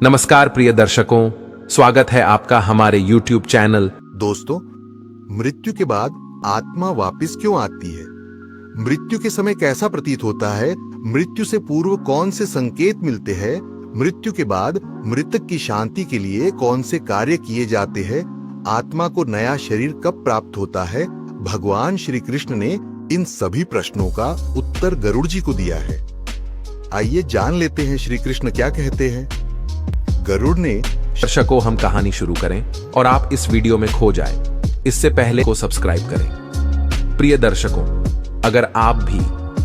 नमस्कार प्रिय दर्शकों, स्वागत है आपका हमारे YouTube चैनल। दोस्तों, मृत्यु के बाद आत्मा वापस क्यों आती है? मृत्यु के समय कैसा प्रतीत होता है? मृत्यु से पूर्व कौन से संकेत मिलते हैं? मृत्यु के बाद मृतक की शांति के लिए कौन से कार्य किए जाते हैं? आत्मा को नया शरीर कब प्राप्त होता है? भगवान श्री कृष्ण ने इन सभी प्रश्नों का उत्तर गरुड़ जी को दिया है। आइए जान लेते हैं श्री कृष्ण क्या कहते हैं। गरुड़ ने दर्शकों, हम कहानी शुरू करें और आप इस वीडियो में खो जाएं, इससे पहले को सब्सक्राइब करें। प्रिय दर्शकों, अगर आप भी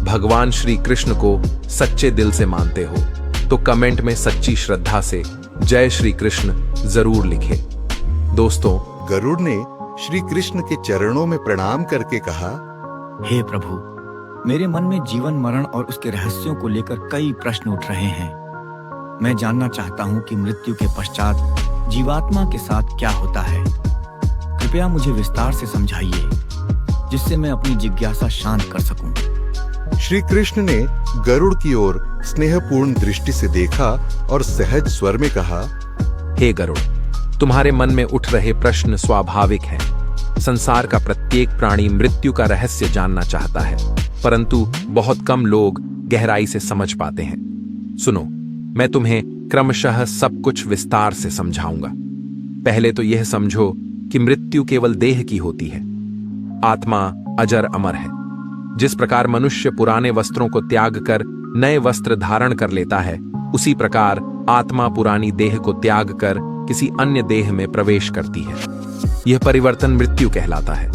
भगवान श्री कृष्ण को सच्चे दिल से मानते हो तो कमेंट में सच्ची श्रद्धा से जय श्री कृष्ण जरूर लिखें। दोस्तों, गरुड़ ने श्री कृष्ण के चरणों में प्रणाम करके कहा, हे प्रभु, मेरे मन में जीवन मरण और उसके रहस्यों को लेकर कई प्रश्न उठ रहे हैं। मैं जानना चाहता हूँ कि मृत्यु के पश्चात जीवात्मा के साथ क्या होता है। कृपया मुझे विस्तार से समझाइए, जिससे मैं अपनी जिज्ञासा शांत कर सकूं। श्री कृष्ण ने गरुड़ की ओर स्नेहपूर्ण दृष्टि से देखा और सहज स्वर में कहा, हे गरुड़, तुम्हारे मन में उठ रहे प्रश्न स्वाभाविक हैं। संसार का प्रत्येक प्राणी मृत्यु का रहस्य जानना चाहता है, परंतु बहुत कम लोग गहराई से समझ पाते हैं। सुनो, मैं तुम्हें क्रमशः सब कुछ विस्तार से समझाऊंगा। पहले तो यह समझो कि मृत्यु केवल देह की होती है। आत्मा अजर अमर है। जिस प्रकार मनुष्य पुराने वस्त्रों को त्याग कर नए वस्त्र धारण कर लेता है, उसी प्रकार आत्मा पुरानी देह को त्याग कर किसी अन्य देह में प्रवेश करती है। यह परिवर्तन मृत्यु कहलाता है,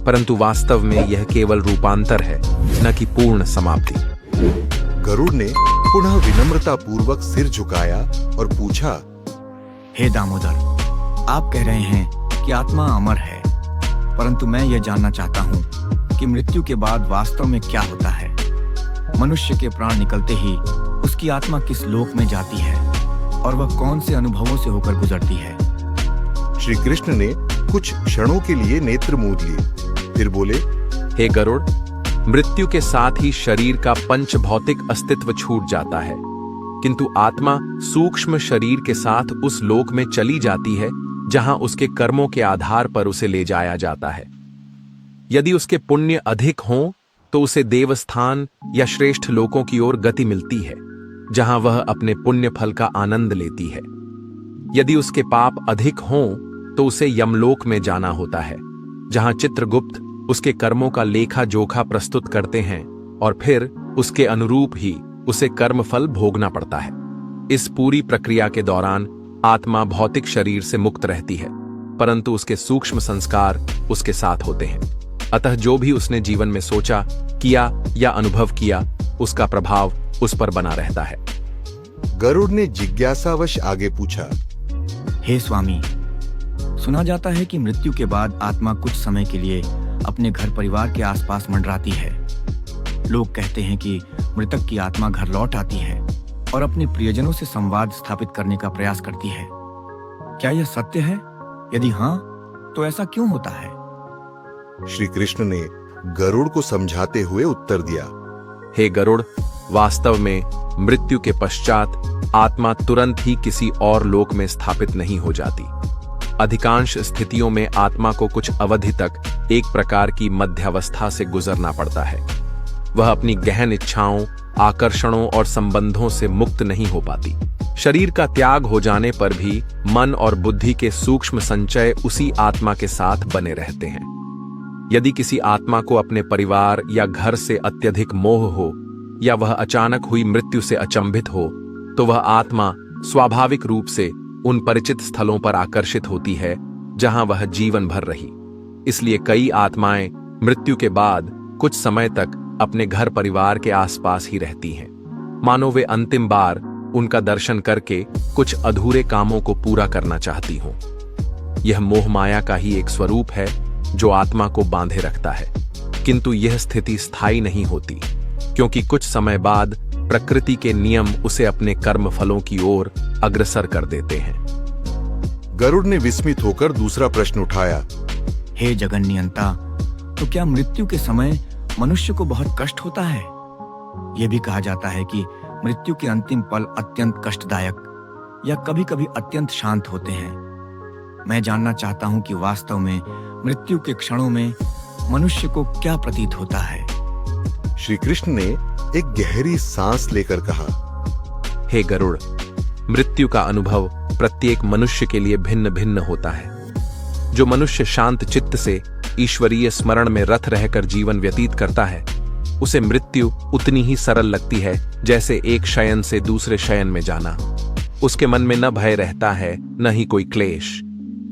परंतु वास्तव में यह केवल रूपांतर है, न कि पूर्ण समाप्ति। गरुड़ ने पुनः विनम्रता पूर्वक सिर झुकाया और पूछा, हे दामोदर, आप कह रहे हैं कि आत्मा अमर है, परंतु मैं यह जानना चाहता हूँ कि मृत्यु के बाद वास्तव में क्या होता है। मनुष्य के प्राण निकलते ही उसकी आत्मा किस लोक में जाती है और वह कौन से अनुभवों से होकर गुजरती है? श्री कृष्ण ने कुछ क्षणों के लिए नेत्र मूंद लिए, फिर बोले, हे गरुड़, मृत्यु के साथ ही शरीर का पंच भौतिक अस्तित्व छूट जाता है, किंतु आत्मा सूक्ष्म शरीर के साथ उस लोक में चली जाती है जहां उसके कर्मों के आधार पर उसे ले जाया जाता है। यदि उसके पुण्य अधिक हों तो उसे देवस्थान या श्रेष्ठ लोकों की ओर गति मिलती है, जहां वह अपने पुण्य फल का आनंद लेती है। यदि उसके पाप अधिक हों तो उसे यमलोक में जाना होता है, जहां चित्रगुप्त उसके कर्मों का लेखा जोखा प्रस्तुत करते हैं और फिर उसके अनुरूप ही उसे कर्मफल भोगना पड़ता है। इस पूरी प्रक्रिया के दौरान आत्मा भौतिक शरीर से मुक्त रहती है, परंतु उसके सूक्ष्म संस्कार उसके साथ होते हैं। अतः जो भी उसने जीवन में सोचा, किया या अनुभव किया, उसका प्रभाव उस पर बना रहता है। गरुड़ ने जिज्ञासावश आगे पूछा, हे स्वामी, सुना जाता है कि मृत्यु के बाद आत्मा कुछ समय के लिए अपने घर परिवार के आसपास मंडराती है। लोग कहते हैं कि मृतक की आत्मा घर लौट आती है और अपने प्रियजनों से संवाद स्थापित करने का प्रयास करती है। क्या यह सत्य है? यदि हाँ, तो ऐसा क्यों होता है? श्री कृष्ण ने गरुड़ को समझाते हुए उत्तर दिया, हे गरुड़, वास्तव में मृत्यु के पश्चात आत्मा तुरंत ही किसी और लोक में स्थापित नहीं हो जाती। अधिकांश स्थितियों में आत्मा को कुछ अवधि तक एक प्रकार की मध्यावस्था से गुजरना पड़ता है। वह अपनी गहन इच्छाओं, आकर्षणों और संबंधों से मुक्त नहीं हो पाती। शरीर का त्याग हो जाने पर भी मन और बुद्धि के सूक्ष्म संचय उसी आत्मा के साथ बने रहते हैं। यदि किसी आत्मा को अपने परिवार या घर से अत्यधिक मोह हो या वह अचानक हुई मृत्यु से अचंभित हो, तो वह आत्मा स्वाभाविक रूप से उन परिचित स्थलों पर आकर्षित होती है जहां वह जीवन भर रही। इसलिए कई आत्माएं मृत्यु के बाद कुछ समय तक अपने घर परिवार के आसपास ही रहती हैं, मानो वे अंतिम बार उनका दर्शन करके कुछ अधूरे कामों को पूरा करना चाहती हों। यह मोह माया का ही एक स्वरूप है जो आत्मा को बांधे रखता है, किंतु यह स्थिति स्थायी नहीं होती, क्योंकि कुछ समय बाद प्रकृति के नियम उसे अपने कर्म फलों की ओर अग्रसर कर देते हैं। गरुड़ ने विस्मित होकर दूसरा प्रश्न उठाया, हे जगन्नियंता, तो क्या मृत्यु के समय मनुष्य को बहुत कष्ट होता है? यह भी कहा जाता है कि मृत्यु के अंतिम पल अत्यंत कष्टदायक या कभी कभी अत्यंत शांत होते हैं। मैं जानना चाहता हूं कि वास्तव में मृत्यु के क्षणों में मनुष्य को क्या प्रतीत होता है। श्री कृष्ण ने एक गहरी सांस लेकर कहा, हे गरुड़, मृत्यु का अनुभव प्रत्येक मनुष्य के लिए भिन्न भिन्न होता है। जो मनुष्य शांत चित्त से ईश्वरीय स्मरण में रत रहकर जीवन व्यतीत करता है, उसे मृत्यु उतनी ही सरल लगती है जैसे एक शयन से दूसरे शयन में जाना। उसके मन में न भय रहता है, न ही कोई क्लेश।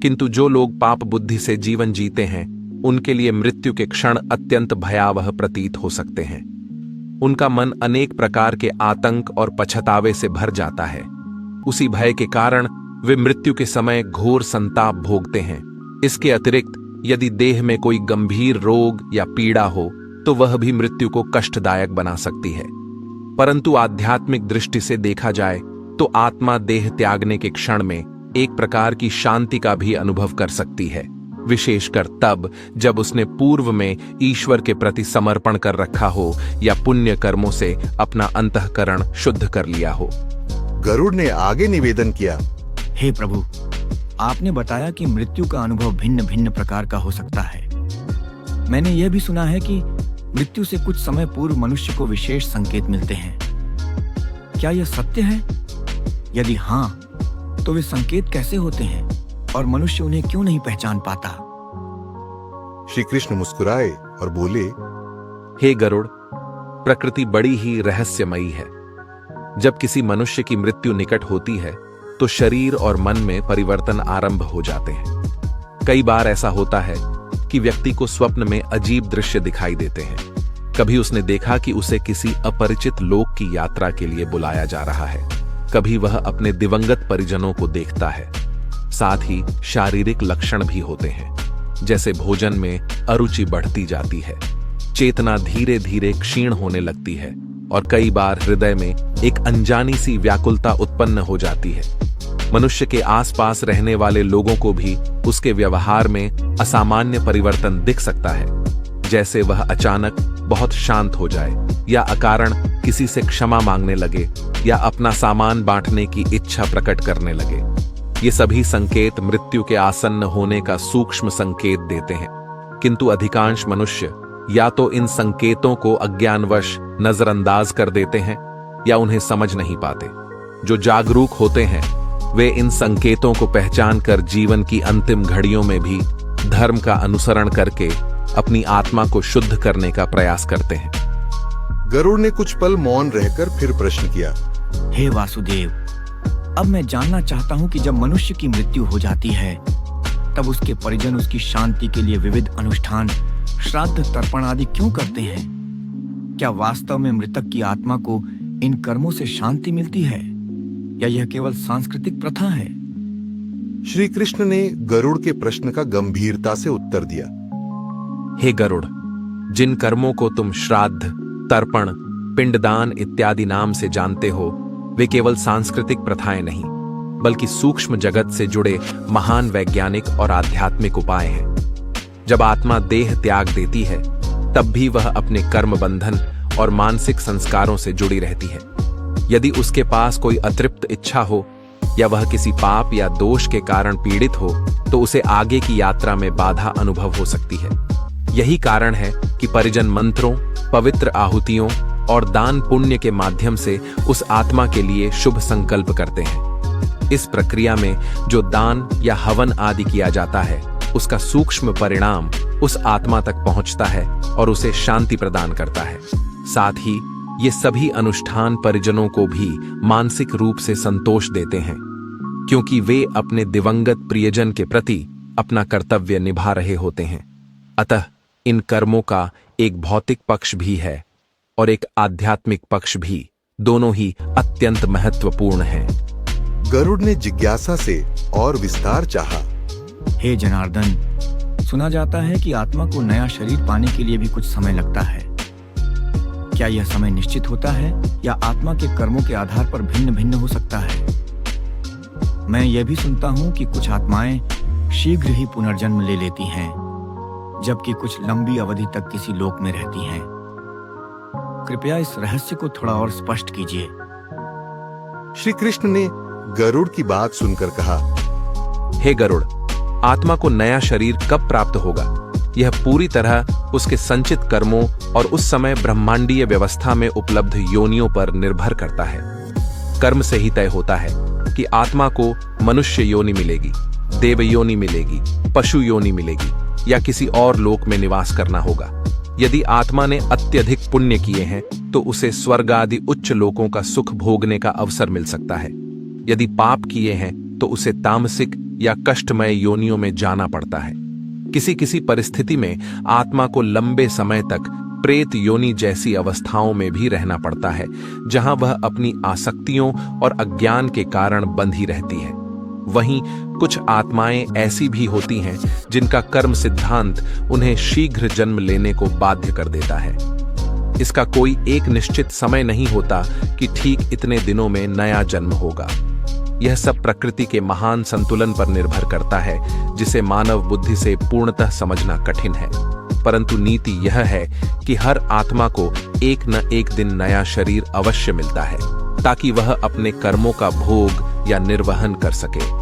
किंतु जो लोग पाप बुद्धि से जीवन जीते हैं, उनके लिए मृत्यु के क्षण अत्यंत भयावह प्रतीत हो सकते हैं। उनका मन अनेक प्रकार के आतंक और पछतावे से भर जाता है। उसी भय के कारण वे मृत्यु के समय घोर संताप भोगते हैं। इसके अतिरिक्त यदि देह में कोई गंभीर रोग या पीड़ा हो तो वह भी मृत्यु को कष्टदायक बना सकती है। परंतु आध्यात्मिक दृष्टि से देखा जाए तो आत्मा देह त्यागने के क्षण में एक प्रकार की शांति का भी अनुभव कर सकती है, विशेषकर तब जब उसने पूर्व में ईश्वर के प्रति समर्पण कर रखा हो या पुण्य कर्मों से अपना अंतःकरण शुद्ध कर लिया हो। गरुड़ ने आगे निवेदन किया, हे प्रभु, आपने बताया कि मृत्यु का अनुभव भिन्न भिन्न प्रकार का हो सकता है। मैंने यह भी सुना है कि मृत्यु से कुछ समय पूर्व मनुष्य को विशेष संकेत मिलते हैं। क्या यह सत्य है? यदि हाँ, तो वे संकेत कैसे होते हैं और मनुष्य उन्हें क्यों नहीं पहचान पाता? श्री कृष्ण मुस्कुराए और बोले, हे गरुड़, प्रकृति बड़ी ही रहस्यमयी है। जब किसी मनुष्य की मृत्यु निकट होती है तो शरीर और मन में परिवर्तन आरंभ हो जाते हैं। कई बार ऐसा होता है कि व्यक्ति को स्वप्न में अजीब दृश्य दिखाई देते हैं। कभी उसने देखा कि उसे किसी अपरिचित लोक की यात्रा के लिए बुलाया जा रहा है, कभी वह अपने दिवंगत परिजनों को देखता है। साथ ही शारीरिक लक्षण भी होते हैं, जैसे भोजन में अरुचि बढ़ती जाती है, चेतना धीरे धीरे क्षीण होने लगती है और कई बार हृदय में एक अनजानी सी व्याकुलता उत्पन्न हो जाती है। मनुष्य के आसपास रहने वाले लोगों को भी उसके व्यवहार में असामान्य परिवर्तन दिख सकता है, जैसे वह अचानक बहुत शांत हो जाए या अकारण किसी से क्षमा मांगने लगे या अपना सामान बांटने की इच्छा प्रकट करने लगे। ये सभी संकेत मृत्यु के आसन्न होने का सूक्ष्म संकेत देते हैं, किंतु अधिकांश मनुष्य या तो इन संकेतों को अज्ञानवश नजरअंदाज कर देते हैं या उन्हें समझ नहीं पाते। जो जागरूक होते हैं वे इन संकेतों को पहचान कर जीवन की अंतिम घड़ियों में भी धर्म का अनुसरण करके अपनी आत्मा को शुद्ध करने का प्रयास करते हैं। गरुड़ ने कुछ पल मौन रहकर फिर प्रश्न किया, हे वासुदेव, अब मैं जानना चाहता हूं कि जब मनुष्य की मृत्यु हो जाती है तब उसके परिजन उसकी शांति के लिए विविध अनुष्ठान, श्राद्ध, तर्पण आदि क्यों करते हैं? क्या वास्तव में मृतक की आत्मा को इन कर्मों से शांति मिलती है या यह केवल सांस्कृतिक प्रथा है? श्री कृष्ण ने गरुड़ के प्रश्न का गंभीरता से उत्तर दिया, हे गरुड़, जिन कर्मों को तुम श्राद्ध, तर्पण, पिंडदान इत्यादि नाम से जानते हो, वे केवल सांस्कृतिक प्रथाएं नहीं, बल्कि सूक्ष्म जगत से जुड़े महान वैज्ञानिक और आध्यात्मिक उपाय हैं। जब आत्मा देह त्याग देती है, तब भी वह अपने कर्म बंधन और मानसिक संस्कारों से जुड़ी रहती है। यदि उसके पास कोई अतृप्त इच्छा हो या वह किसी पाप या दोष के कारण पीड़ित हो, तो उसे आगे की यात्रा में बाधा अनुभव हो सकती है। यही कारण है कि परिजन मंत्रों, पवित्र आहुतियों और दान पुण्य के माध्यम से उस आत्मा के लिए शुभ संकल्प करते हैं। इस प्रक्रिया में जो दान या हवन आदि किया जाता है, उसका सूक्ष्म परिणाम उस आत्मा तक पहुंचता है और उसे शांति प्रदान करता है। साथ ही ये सभी अनुष्ठान परिजनों को भी मानसिक रूप से संतोष देते हैं, क्योंकि वे अपने दिवंगत प्रियजन के प्रति अपना कर्तव्य निभा रहे होते हैं। अतः इन कर्मों का एक भौतिक पक्ष भी है और एक आध्यात्मिक पक्ष भी, दोनों ही अत्यंत महत्वपूर्ण हैं। गरुड़ ने जिज्ञासा से और विस्तार चाहा, हे जनार्दन, सुना जाता है कि आत्मा को नया शरीर पाने के लिए भी कुछ समय लगता है। क्या यह समय निश्चित होता है या आत्मा के कर्मों के आधार पर भिन्न भिन्न हो सकता है? मैं यह भी सुनता हूं कि कुछ आत्माएं शीघ्र ही पुनर्जन्म ले लेती हैं, जबकि कुछ लंबी अवधि तक किसी लोक में रहती हैं। कृपया इस रहस्य को थोड़ा और स्पष्ट कीजिए। श्री कृष्ण ने गरुड़ की बात सुनकर कहा, हे गरुड़, आत्मा को नया शरीर कब प्राप्त होगा? यह पूरी तरह उसके संचित कर्मों और उस समय ब्रह्मांडीय व्यवस्था में उपलब्ध योनियों पर निर्भर करता है। कर्म से ही तय होता है कि आत्मा को मनुष्य योनि मिलेगी, देव योनि मिलेगी, पशु योनि मिलेगी या किसी और लोक में निवास करना होगा। यदि आत्मा ने अत्यधिक पुण्य किए हैं तो उसे स्वर्ग आदि उच्च लोकों का सुख भोगने का अवसर मिल सकता है। यदि पाप किए हैं तो उसे तामसिक या कष्टमय योनियों में जाना पड़ता है। किसी किसी परिस्थिति में आत्मा को लंबे समय तक प्रेत योनि जैसी अवस्थाओं में भी रहना पड़ता है, जहां वह अपनी आसक्तियों और अज्ञान के कारण बंधी रहती है। वहीं कुछ आत्माएं ऐसी भी होती हैं जिनका कर्म सिद्धांत उन्हें शीघ्र जन्म लेने को बाध्य कर देता है। इसका कोई एक निश्चित समय नहीं होता कि ठीक इतने दिनों में नया जन्म होगा। यह सब प्रकृति के महान संतुलन पर निर्भर करता है, जिसे मानव बुद्धि से पूर्णतः समझना कठिन है। परंतु नीति यह है कि हर आत्मा को एक न एक दिन नया शरीर अवश्य मिलता है, ताकि वह अपने कर्मों का भोग या निर्वहन कर सके।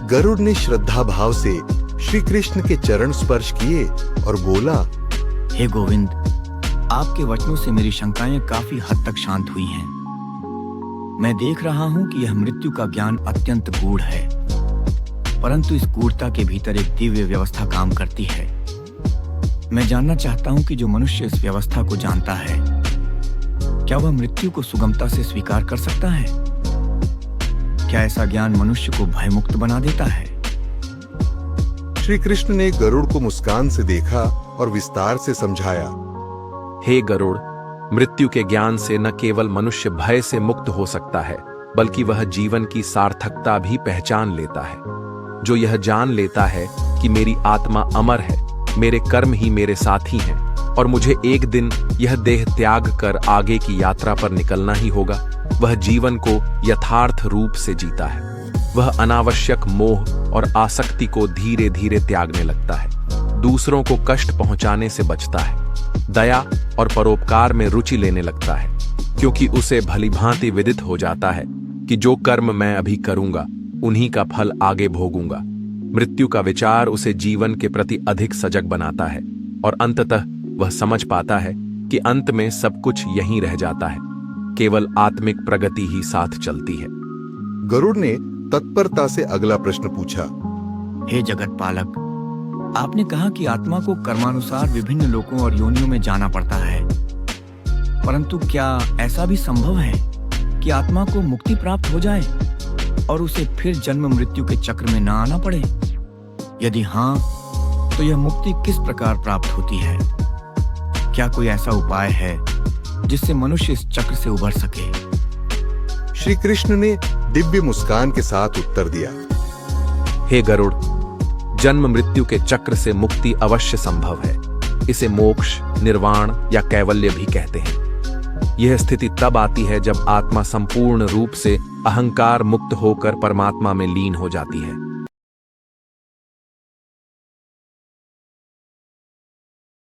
गरुड़ ने श्रद्धा भाव से श्री कृष्ण के चरण स्पर्श किए और बोला, हे गोविंद, आपके वचनों से मेरी शंकाएं काफी हद तक शांत हुई हैं। मैं देख रहा हूं कि यह मृत्यु का ज्ञान अत्यंत गूढ़ है, परंतु इस गूढ़ता के भीतर एक दिव्य व्यवस्था काम करती है। मैं जानना चाहता हूं कि जो मनुष्य इस व्यवस्था को जानता है, क्या वह मृत्यु को सुगमता से स्वीकार कर सकता है? क्या ऐसा ज्ञान मनुष्य को भयमुक्त बना देता है? श्री कृष्ण ने गरुड़ को मुस्कान से देखा और विस्तार से समझाया, हे गरुड़, मृत्यु के ज्ञान से न केवल मनुष्य भय से मुक्त हो सकता है, बल्कि वह जीवन की सार्थकता भी पहचान लेता है। जो यह जान लेता है कि मेरी आत्मा अमर है, मेरे कर्म ही मेरे साथी हैं और मुझे एक दिन यह देह त्याग कर आगे की यात्रा पर निकलना ही होगा, वह जीवन को यथार्थ रूप से जीता है। वह अनावश्यक मोह और आसक्ति को धीरे धीरे त्यागने लगता है, दूसरों को कष्ट पहुंचाने से बचता है, दया और परोपकार में रुचि लेने लगता है, क्योंकि उसे भलीभांति विदित हो जाता है कि जो कर्म मैं अभी करूंगा उन्हीं का फल आगे भोगूंगा। मृत्यु का विचार उसे जीवन के प्रति अधिक सजग बनाता है और अंततः वह समझ पाता है कि अंत में सब कुछ यहीं रह जाता है, केवल आत्मिक प्रगति ही साथ चलती है। गरुड़ ने तत्परता से अगला प्रश्न पूछा, हे जगत पालक, आपने कहा कि आत्मा को कर्मानुसार विभिन्न लोकों और योनियों में जाना पड़ता है, परंतु क्या ऐसा भी संभव है कि आत्मा को मुक्ति प्राप्त हो जाए और उसे फिर जन्म मृत्यु के चक्र में न आना पड़े? यदि हाँ, तो यह मुक्ति किस प्रकार प्राप्त होती है? क्या कोई ऐसा उपाय है जिससे मनुष्य इस चक्र से उबर सके? श्री कृष्ण ने दिव्य मुस्कान के साथ उत्तर दिया, हे गरुड़, जन्म मृत्यु के चक्र से मुक्ति अवश्य संभव है। इसे मोक्ष, निर्वाण या कैवल्य भी कहते हैं। यह स्थिति तब आती है जब आत्मा संपूर्ण रूप से अहंकार मुक्त होकर परमात्मा में लीन हो जाती है।